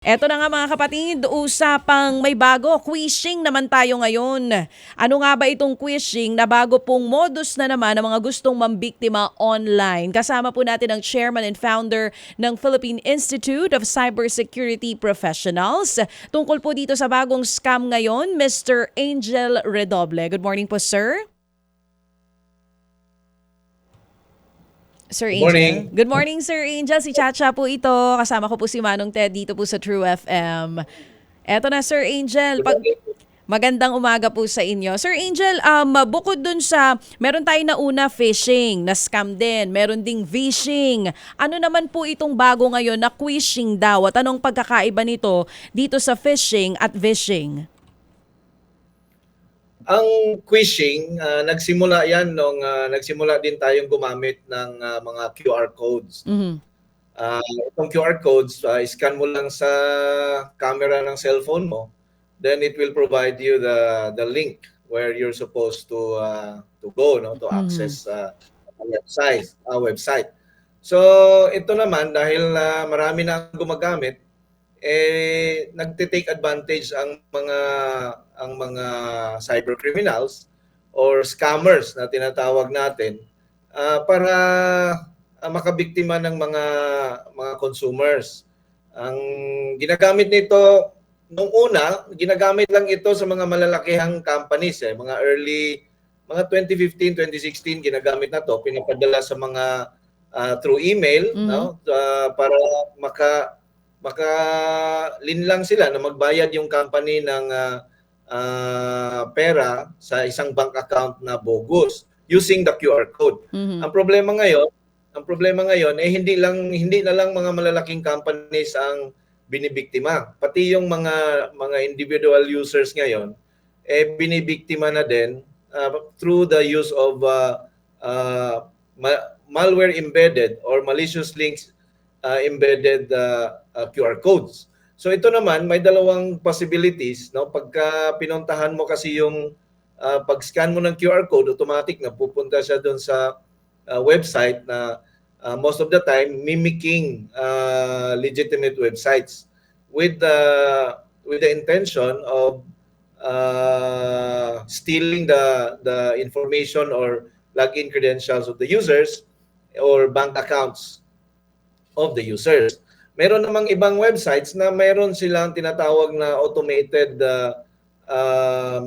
Eto na nga mga kapatid, usapang may bago, quishing naman tayo ngayon. Ano nga ba itong quishing na bago pong modus na naman ng mga gustong mambiktima online? Kasama po natin ang chairman and founder ng Philippine Institute of Cybersecurity Professionals. Tungkol po dito sa bagong scam ngayon, Mr. Angel Redoble. Good morning po, sir. Sir Good Angel. morning. Good morning, Sir Angel. Si Chacha po ito. Kasama ko po si Manong Ted dito po sa True FM. Eto na, Sir Angel. Good morning. Magandang umaga po sa inyo. Sir Angel, bukod dun sa, meron tayo na una phishing, na scam din. Meron ding vishing. Ano naman po itong bago ngayon na quishing daw? At anong pagkakaiba nito dito sa phishing at vishing? Ang quishing, nagsimula yan nung nagsimula din tayong gumamit ng mga QR codes. Mhm. Itong QR codes, scan mo lang sa camera ng cellphone mo, then it will provide you the link where you're supposed to go, no, to Mhm. access a website. So ito naman dahil marami na gumagamit, nagte-take advantage ang mga cyber criminals or scammers na tinatawag natin para makabiktima ng mga consumers. Ang ginagamit nito nung una, ginagamit lang ito sa mga malalakihang companies, mga 2015, 2016 ginagamit na to, pinapadala sa mga through email, Mhm. no? Para maka-linlang sila na magbayad yung company ng pera sa isang bank account na bogus using the QR code. Mhm. Ang problema ngayon, hindi na lang mga malalaking companies ang binibiktima. Pati yung mga individual users ngayon binibiktima na din through the use of malware embedded or malicious links embedded QR codes. So ito naman may dalawang possibilities, no? Pagka pinuntahan mo kasi yung pag-scan mo ng QR code, automatic na pupunta siya doon sa website na most of the time mimicking legitimate websites with the intention of stealing the information or login credentials of the users or bank accounts of the users. Meron namang ibang websites na meron silang tinatawag na automated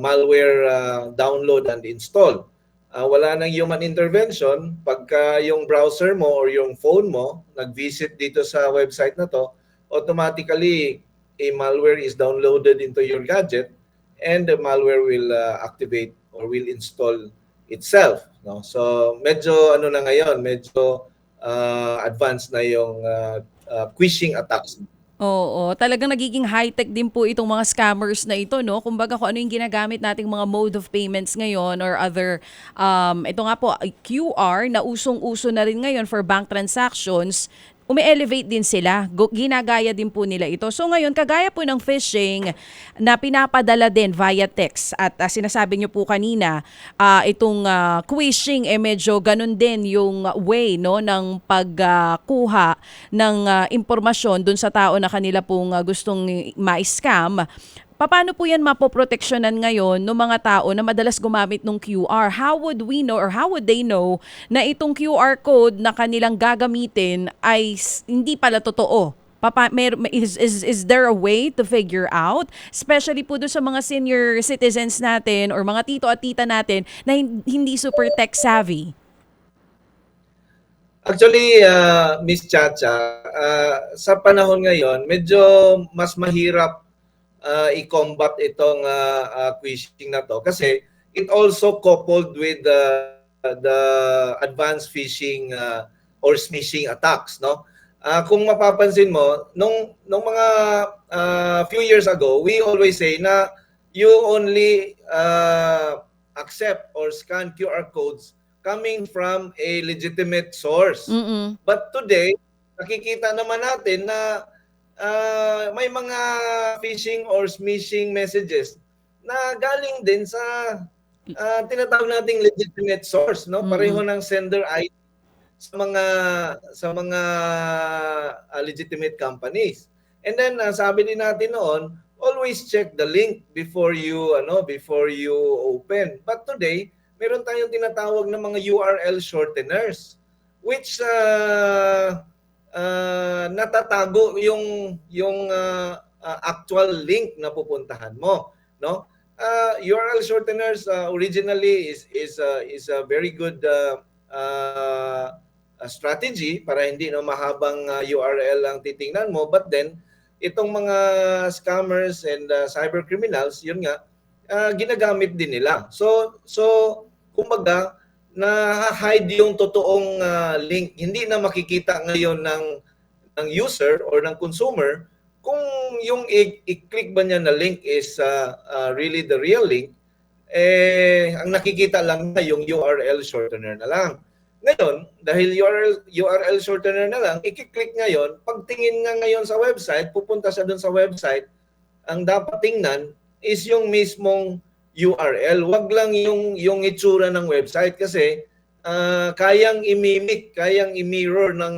malware download and install. Wala nang human intervention. Pagka yung browser mo or yung phone mo nag-visit dito sa website na to, automatically a malware is downloaded into your gadget and the malware will activate or will install itself. No? So medyo ano na ngayon, medyo advanced na yung phishing attacks. Oo, talagang nagiging high-tech din po itong mga scammers na ito, no? Kumbaga kung ano yung ginagamit nating mga mode of payments ngayon or other, ito nga po, QR na usong-uso na rin ngayon for bank transactions, umi-elevate din sila. Ginagaya din po nila ito. So ngayon, kagaya po ng phishing na pinapadala din via text at sinasabi nyo po kanina, itong quishing, medyo ganun din yung way no, ng pagkuha ng impormasyon dun sa tao na kanila pong gustong ma-scam. Paano po yan mapoproteksyonan ngayon ng mga tao na madalas gumamit ng QR? How would we know or how would they know na itong QR code na kanilang gagamitin ay hindi pala totoo? Is there a way to figure out? Especially po doon sa mga senior citizens natin or mga tito at tita natin na hindi super tech savvy. Actually, Miss Chacha, sa panahon ngayon, medyo mas mahirap i-combat itong phishing na to kasi it also coupled with the advanced phishing or smishing attacks, no? Kung mapapansin mo, nung mga few years ago, we always say na you only accept or scan QR codes coming from a legitimate source. Mm-mm. But today, nakikita naman natin na may mga phishing or smishing messages na galing din sa tinatawag nating legitimate source, no? Pareho Mm-mm. ng sender ID sa mga legitimate companies. And then sabi din natin noon, always check the link before you open. But today, meron tayong tinatawag na mga URL shorteners which natatago yung actual link na pupuntahan mo, no? URL shorteners originally is a very good strategy para hindi na mahabang URL ang titingnan mo, but then itong mga scammers and cyber criminals, yun nga, ginagamit din nila. So kumbaga na-hide yung totoong link. Hindi na makikita ngayon ng user or ng consumer kung yung i-click ba niya na link is really the real link. Ang nakikita lang na yung URL shortener na lang. Ngayon, dahil URL shortener na lang, i-click ngayon, pagtingin nga ngayon sa website, pupunta siya dun sa website, ang dapat tingnan is yung mismong URL. Wag lang yung itsura ng website kasi kayang i-mimic, kayang i-mirror ng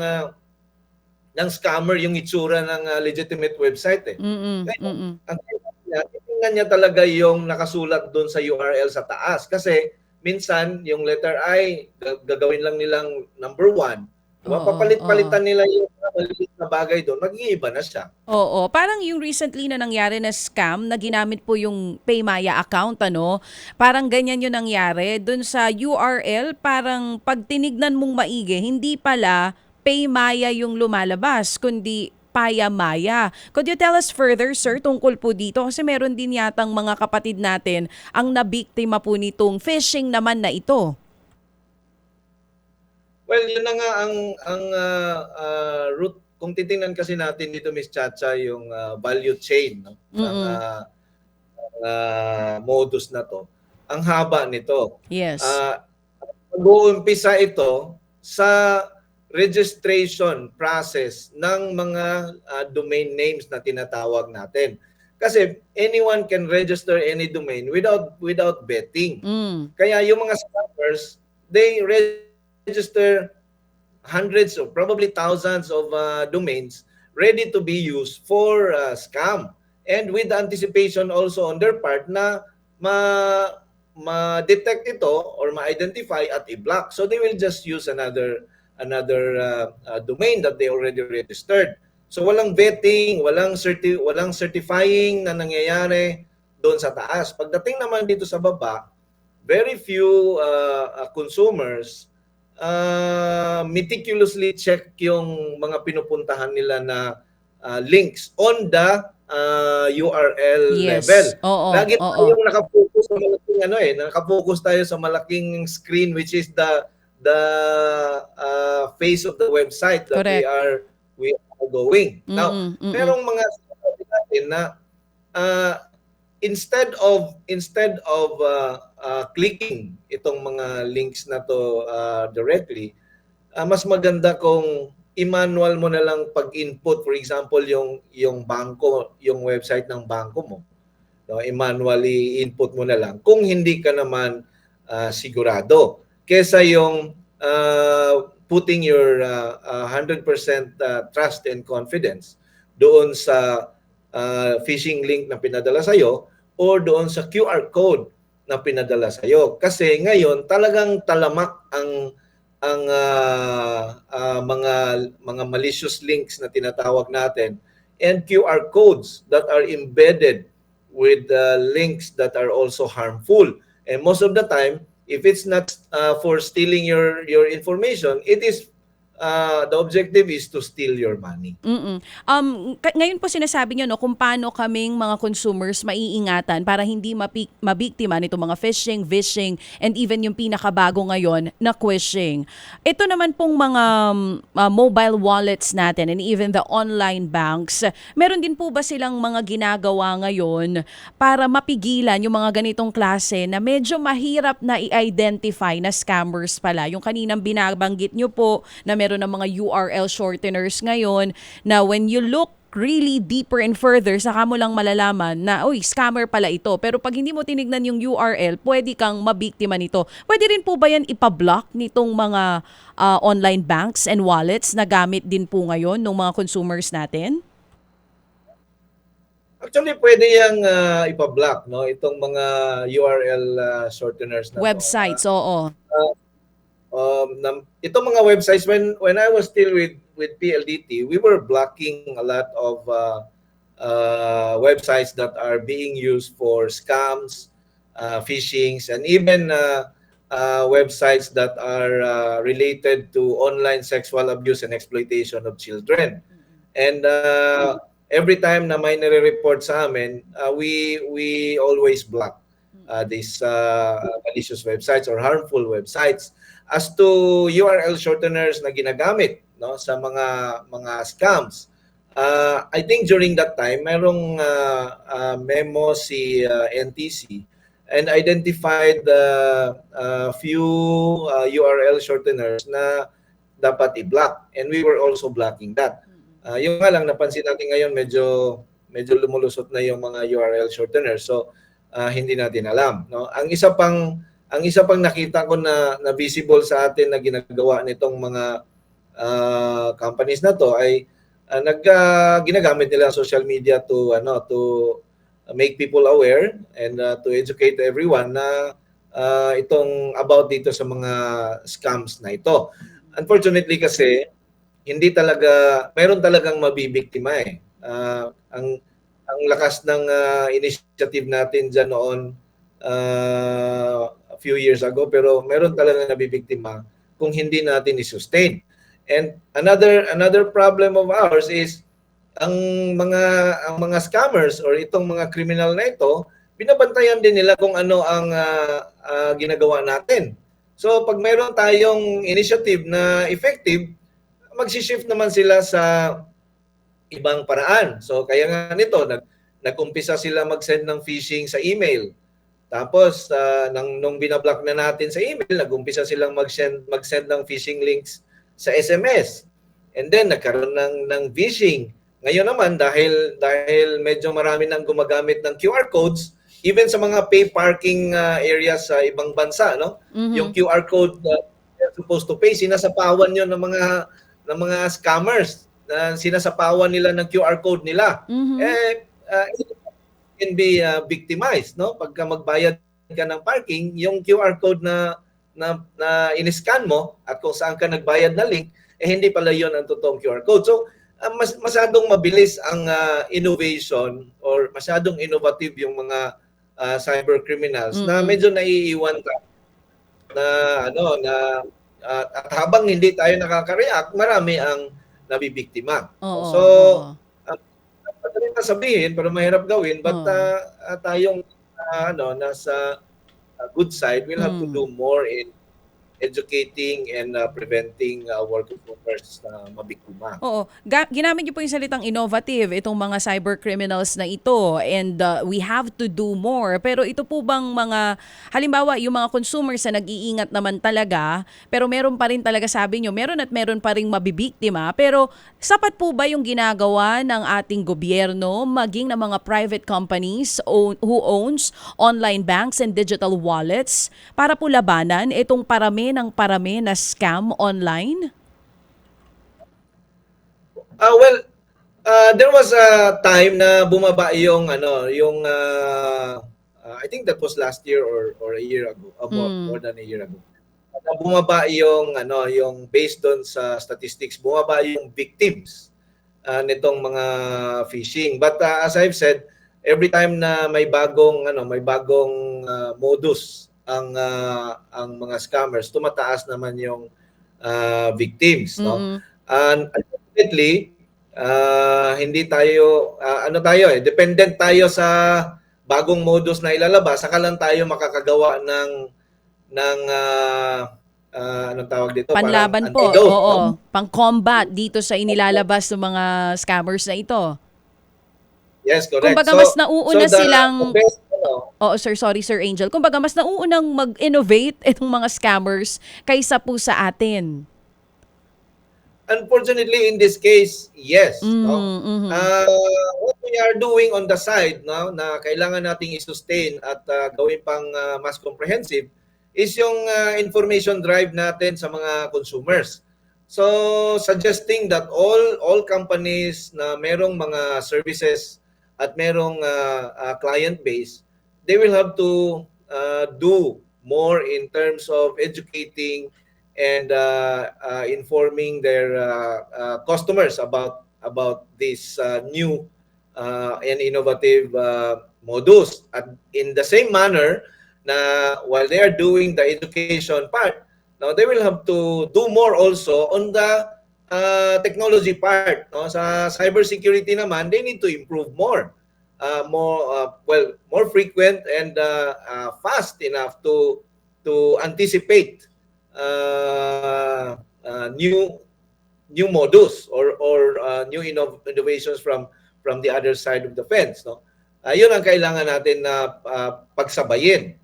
scammer yung itsura ng legitimate website eh. Ngayon, ang tingnan niya talaga yung nakasulat doon sa URL sa taas kasi minsan yung letter I gagawin lang nilang number 1. Papalit-palitan nila yung maliit na bagay doon, mag-iiba na siya. Oo, parang yung recently na nangyari na scam na ginamit po yung Paymaya account, ano? Parang ganyan yung nangyari. Doon sa URL, parang pag tinignan mong maigi, hindi pala Paymaya yung lumalabas, kundi Payamaya. Could you tell us further, sir, tungkol po dito? Kasi meron din yatang mga kapatid natin ang nabiktima po nitong phishing naman na ito. Well, yun na nga ang root. Kung titingnan kasi natin dito, Miss Chacha, yung value chain no? ng modus na to. Ang haba nito. Yes. Mag-uumpisa ito sa registration process ng mga domain names na tinatawag natin. Kasi anyone can register any domain without vetting. Kaya yung mga scammers, they register hundreds or probably thousands of domains ready to be used for scam. And with anticipation also on their part na ma-detect ito or ma-identify at i-block. So they will just use another domain that they already registered. So walang vetting, walang certifying na nangyayari doon sa taas. Pagdating naman dito sa baba, very few consumers meticulously check yung mga pinupuntahan nila na links on the URL level. Lagi tayong nakapokus sa malaking nakapokus tayo sa malaking screen which is the face of the website that we are going. Now, merong mga sinasabi natin na instead of clicking itong mga links na to directly, mas maganda kung i-manual mo na lang pag-input, for example, yung bangko, yung website ng bangko mo. No, i-manually input mo na lang kung hindi ka naman sigurado. Kesa yung putting your 100% trust and confidence doon sa phishing link na pinadala sa'yo or doon sa QR code na pinadala sa'yo. Kasi ngayon talagang talamak ang mga malicious links na tinatawag natin and QR codes that are embedded with links that are also harmful. And most of the time, if it's not for stealing your information, it is the objective is to steal your money. Ngayon po sinasabi niyo no kung paano kaming mga consumers maiingatan para hindi mabiktima nito mga phishing, and even yung pinakabago ngayon na quishing. Ito naman pong mga mobile wallets natin and even the online banks, meron din po ba silang mga ginagawa ngayon para mapigilan yung mga ganitong klase na medyo mahirap na i-identify na scammers pala? Yung kaninang binabanggit niyo po na meron ng mga URL shorteners ngayon na when you look really deeper and further, saka mo lang malalaman na, scammer pala ito. Pero pag hindi mo tinignan yung URL, pwede kang mabiktima nito. Pwede rin po ba yan ipablock nitong mga online banks and wallets na gamit din po ngayon ng mga consumers natin? Actually, pwede yang ipa-block, no? Itong mga URL shorteners na to. Websites, oo. Itong mga websites, when I was still with PLDT, we were blocking a lot of websites that are being used for scams, phishings, and even websites that are related to online sexual abuse and exploitation of children. And every time na may nire-report sa amin, we always block these malicious websites or harmful websites. As to URL shorteners na ginagamit, no, sa mga scams, I think during that time mayroong memo si NTC and identified few URL shorteners na dapat i-block, and we were also blocking that. Yung nga lang napansin natin ngayon, medyo lumulusot na yung mga URL shorteners, so hindi natin alam, no? Ang isa pang nakita ko na visible sa atin na ginagawa nitong mga companies na to ay ginagamit nila ang social media to make people aware and to educate everyone na itong about dito sa mga scams na ito. Unfortunately kasi meron talagang mabibiktima eh. Ang lakas ng initiative natin dyan noon a few years ago, pero meron talagang nabibiktima kung hindi natin i-sustain. And another problem of ours is ang mga scammers or itong mga criminal na ito, binabantayan din nila kung ano ang ginagawa natin. So pag mayroon tayong initiative na effective, magsi-shift naman sila sa ibang paraan. So kaya nga nito, nag-umpisa sila mag-send ng phishing sa email. Tapos nung binablock na natin sa email, nag-umpisa silang mag-send ng phishing links sa SMS. And then nagkaroon ng phishing. Ngayon naman dahil medyo marami nang gumagamit ng QR codes, even sa mga pay parking areas sa ibang bansa, no? Mhm. Yung QR code they're supposed to pay, sinasapawan 'yon ng mga scammers. Sinasapawan nila ng QR code nila. Mhm. It can be victimized, no? Pagka magbayad ka ng parking, yung QR code na in-scan mo at kung saan ka nagbayad na link, hindi pala 'yon ang totoong QR code. So masyadong mabilis ang innovation or masyadong innovative yung mga cyber criminals na medyo naiiwan ka at habang hindi tayo nakaka-react, marami ang nabibiktima. Oo, So oo. madali na sabihin pero mahirap gawin, but tayong nasa good side, we'll have to do more in educating and preventing our consumers na mabiktima. Oo. Ginamit niyo po yung salitang innovative, itong mga cyber criminals na ito, and we have to do more. Pero ito po bang halimbawa, yung mga consumers na nag-iingat naman talaga, pero meron pa rin talaga, sabi niyo, meron pa rin mabibiktima, pero sapat po ba yung ginagawa ng ating gobyerno, maging ng mga private companies who owns online banks and digital wallets para po labanan itong parami na scam online? There was a time na bumaba yung I think that was last year or a year ago, more than a year ago. Bumaba yung based on sa statistics, bumaba yung victims nitong mga phishing. But as I've said, every time na may bagong modus ang mga scammers, tumataas naman yung victims, no? And ultimately, hindi tayo dependent tayo sa bagong modus na ilalabas, saka lang tayo makakagawa ng anong tawag dito, Panlaban po, antidote, oo. no? Pang-combat dito sa inilalabas ng mga scammers na ito. Yes, correct. Kumbaga mas nauuna silang... the best, Oo, sorry Sir Angel. Kumbaga mas nauunang mag-innovate itong mga scammers kaysa po sa atin. unfortunately, in this case, yes. No? What we are doing on the side, no, na kailangan nating i-sustain at gawin pang mas comprehensive is yung information drive natin sa mga consumers. So, suggesting that all companies na merong mga services at merong client base, they will have to do more in terms of educating and informing their customers about this new and innovative modus. At in the same manner na while they are doing the education part, now they will have to do more also on the technology part. No? Sa cybersecurity naman, they need to improve more. More frequent and fast enough to anticipate new modus or new innovations from the other side of the fence, no. Yun ang kailangan natin na pagsabayin.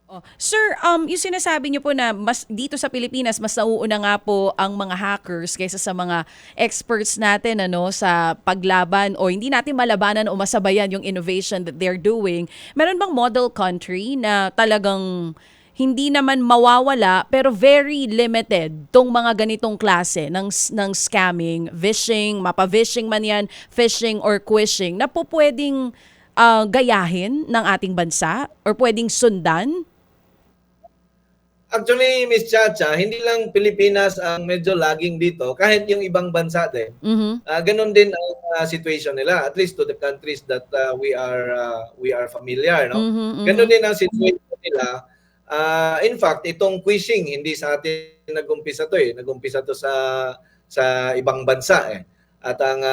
Oh. Sir, yung sinasabi niyo po na mas dito sa Pilipinas mas nauuna nga po ang mga hackers kaysa sa mga experts natin ano sa paglaban o hindi natin malabanan o masabayan yung innovation that they're doing. Meron bang model country na talagang hindi naman mawawala pero very limited tong mga ganitong klase ng scamming, phishing, mapa-phishing man yan, phishing or quishing na po pwedeng gayahin ng ating bansa or pwedeng sundan? Actually, Miss Chacha, hindi lang Pilipinas ang medyo lagging dito, kahit yung ibang bansa din. Ganun din ang situation nila, at least to the countries that we are familiar, no? Ganun din ang situation nila. In fact, itong quishing hindi sa atin nag-umpisa to eh. Nag-umpisa to sa ibang bansa eh. At ang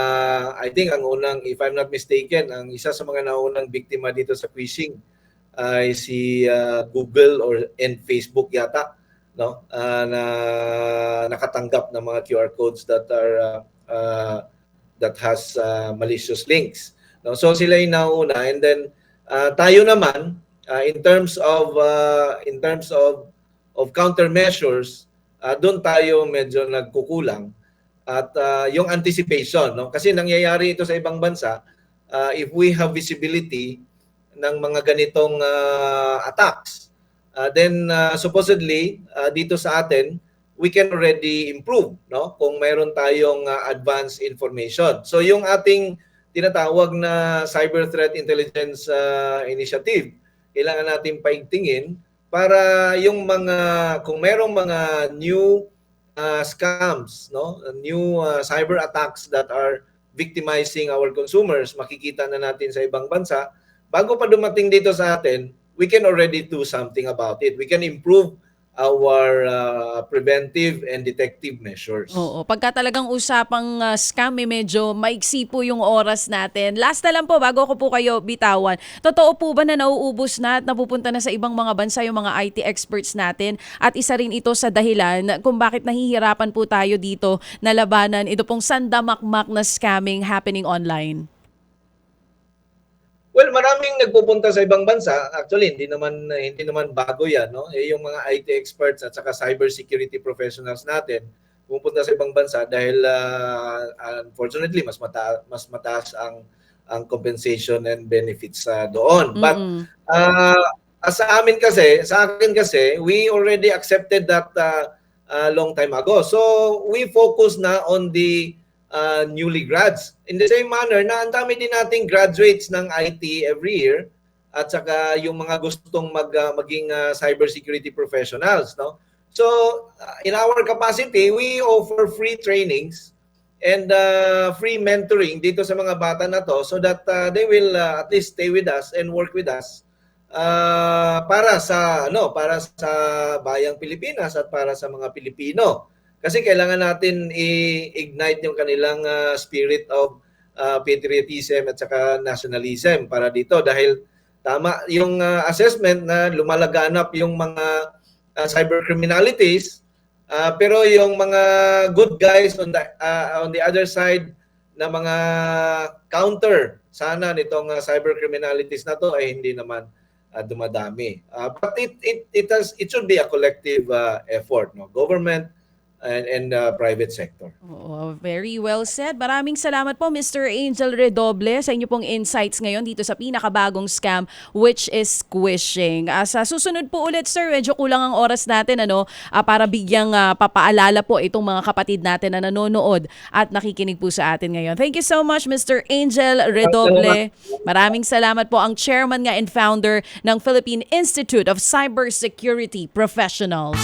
I think ang unang, if I'm not mistaken, ang isa sa mga naunang biktima dito sa phishing ay si Google and Facebook yata, no, na nakatanggap ng mga QR codes that are that has malicious links, no. So sila yung nauna, and then tayo naman in terms of countermeasures, doon tayo medyo nagkukulang, at yung anticipation, no, kasi nangyayari ito sa ibang bansa. If we have visibility ng mga ganitong attacks, then supposedly dito sa atin we can already improve, no, kung mayroon tayong advanced information. So yung ating tinatawag na Cyber Threat Intelligence Initiative, kailangan natin paigtingin para yung mga, kung mayroong mga new scams, no, new cyber attacks that are victimizing our consumers, makikita na natin sa ibang bansa. Bago pa dumating dito sa atin, we can already do something about it. We can improve our preventive and detective measures. Oo, pagka talagang usapang scam, medyo maiksi po yung oras natin. Last na lang po, bago ko po kayo bitawan. Totoo po ba na nauubos na at napupunta na sa ibang mga bansa yung mga IT experts natin? At isa rin ito sa dahilan kung bakit nahihirapan po tayo dito na labanan ito pong sandamakmak na scamming happening online? Well, maraming nagpupunta sa ibang bansa. Actually, hindi naman bago 'yan, no? Yung mga IT experts at saka cybersecurity professionals natin pupunta sa ibang bansa dahil unfortunately mas mataas ang compensation and benefits doon. But sa akin kasi, we already accepted that long time ago. So, we focus na on the newly grads. In the same manner na ang dami din nating graduates ng IT every year, at saka yung mga gustong maging cybersecurity professionals, no. So in our capacity, we offer free trainings and free mentoring dito sa mga bata na to, so that they will at least stay with us and work with us para sa bayang Pilipinas at para sa mga Pilipino. Kasi kailangan natin i-ignite yung kanilang spirit of patriotism at saka nationalism para dito, dahil tama yung assessment na lumalaganap yung mga cyber criminalities, pero yung mga good guys on the other side na mga counter sana nitong cyber criminalities na to ay hindi naman dumadami. But it should be a collective effort, no? Government, and private sector. Oo, very well said. Maraming salamat po Mr. Angel Redoble sa inyo pong insights ngayon dito sa pinakabagong scam which is squishing. Sa susunod po ulit sir, medyo kulang ang oras natin para bigyang papaalala po itong mga kapatid natin na nanonood at nakikinig po sa atin ngayon. Thank you so much Mr. Angel Redoble. Maraming salamat po, ang chairman nga and founder ng Philippine Institute of Cybersecurity Professionals.